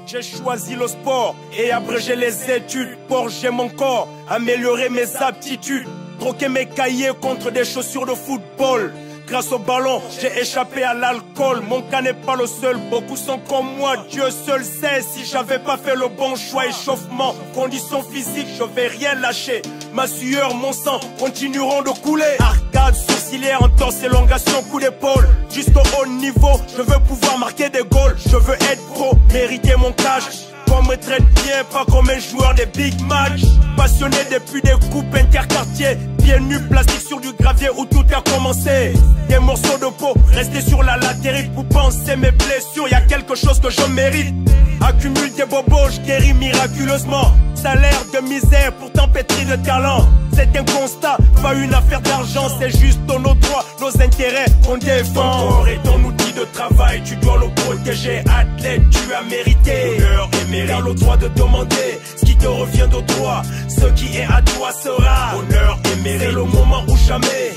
J'ai choisi le sport et abrégé les études. Forger mon corps, améliorer mes aptitudes. Troquer mes cahiers contre des chaussures de football. Grâce au ballon, j'ai échappé à l'alcool. Mon cas n'est pas le seul, beaucoup sont comme moi. Dieu seul sait si j'avais pas fait le bon choix. Échauffement, conditions physiques, je vais rien lâcher. Ma sueur, mon sang continueront de couler. Arcade, sourcilière, entorse, élongation, coup d'épaule. Jusqu'au haut niveau, je veux pouvoir marquer des goals. Je veux être pro, mériter mon cash. Qu'on me traite bien, pas comme un joueur des big matchs. Passionné depuis des coupes interquartiers. Pieds nus, plastique sur du gravier où tout a commencé. Des morceaux de peau restés sur la latérite. Pour penser mes blessures, y a quelque chose que je mérite. Accumule des bobos, je guéris miraculeusement. Salaire de misère, pourtant pétri de talent. C'est un constat, pas une affaire d'argent. C'est juste nos droits, nos intérêts qu'on défend. Ton corps est ton outil de travail, tu dois le protéger. Athlète, tu as mérité honneur et mérite. T'as le droit de demander ce qui te revient de droit. Ce qui est à toi sera honneur et mérite. C'est le moment ou jamais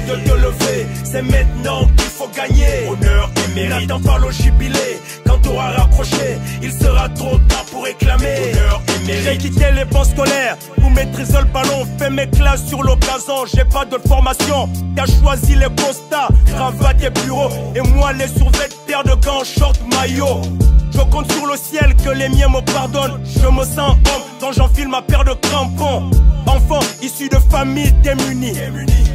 de te lever. C'est maintenant qu'il faut gagner honneur et mérite. N'attends pas le jubilé. Quand t'auras raccroché, il sera trop tard pour réclamer honneur et mérite. J'ai quitté les bancs scolaires pour maîtriser le ballon. Fais mes classes sur l'occasion, j'ai pas de formation. T'as choisi les costards, cravate et bureau. Et moi les survêtements, paire de gants, short, maillot. Je compte sur le ciel que les miens me pardonnent. Je me sens homme quand j'enfile ma paire de crampons. Enfant issu de famille démunie.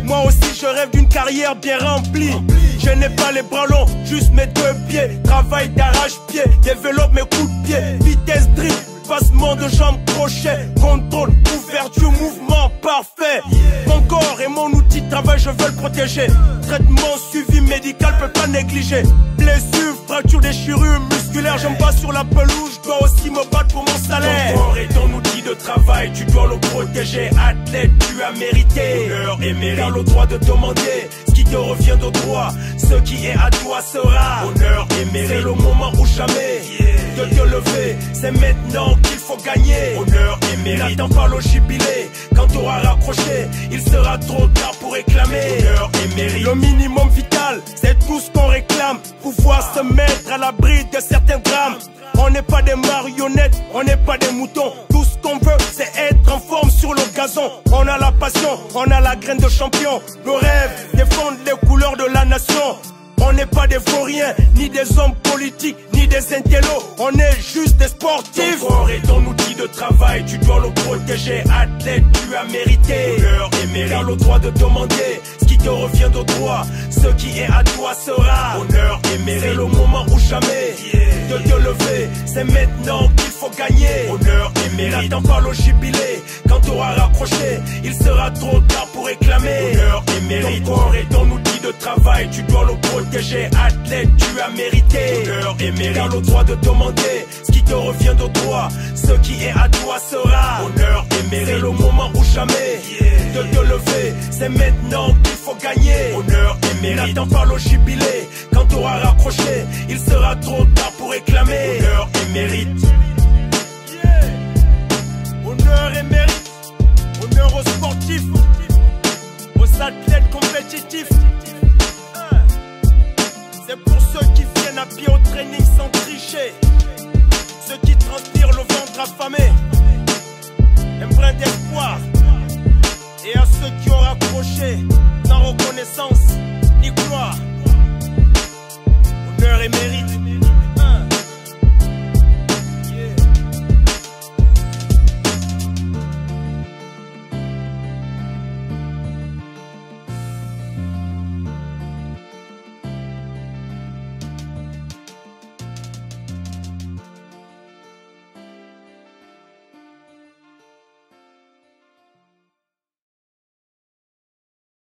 Moi aussi je rêve d'une carrière bien remplie. Je n'ai pas les bras longs, juste mes deux pieds. Travail d'arrache-pied, développe mes coups de pied. Vitesse dribble, passement de jambes, crochet. Contrôle, ouverture, mouvement parfait. Mon corps est mon outil de travail, je veux le protéger. Traitement, suivi médical, peux pas négliger. Blessure, fracture, déchirure musculaire. Je me bats sur la pelouse, je dois aussi me battre pour mon salaire. Ton corps est ton outil de travail, tu dois le protéger. Athlète, tu as mérité honneur et mérite. T'as le droit de demander ce qui te revient de droit. Ce qui est à toi sera honneur et mérite. C'est le moment ou jamais de te lever. C'est maintenant qu'il faut gagner honneur et mérite. N'attends pas le jubilé. Quand t'auras raccroché, il sera trop tard pour réclamer honneur et mérite. Le minimum vital, c'est tout ce qu'on réclame. Pouvoir se mettre à l'abri de certains drames. On n'est pas des marionnettes, on n'est pas des moutons. Tout ce qu'on veut, c'est être en forme sur le gazon. On a la passion, on a la graine de champion. Le rêve, défendre les couleurs de la nation. On n'est pas des vauriens, ni des hommes politiques, ni des intellos. On est juste des sportifs. Ton corps est ton outil de travail, tu dois le protéger. Athlète, tu as mérité honneur et mérite. T'as le droit de demander ce qui te revient de droit. Ce qui est à toi sera honneur et mérite. C'est le moment ou jamais de te lever. C'est maintenant qu'il faut gagner honneur et mérite. N'attends pas le jubilé. Quand t'auras raccroché, il sera trop tard pour réclamer honneur et mérite. Ton corps est ton outil de travail, tu dois le protéger. Athlète, tu as mérité honneur et mérite. T'as le droit de demander ce qui te revient de droit. Ce qui est à toi sera honneur et mérite. C'est le moment ou jamais de te lever. C'est maintenant qu'il faut gagner honneur et mérite. N'attends pas le jubilé. Quand t'auras raccroché, il sera trop tard pour réclamer honneur et mérite. Honneur et mérite. Honneur aux sportifs, aux athlètes compétitifs. C'est pour ceux qui viennent à pied au training sans tricher. Ceux qui transpirent le ventre affamé. Un brin d'espoir. Et à ceux qui ont raccroché sans reconnaissance ni gloire. Honneur et mérite.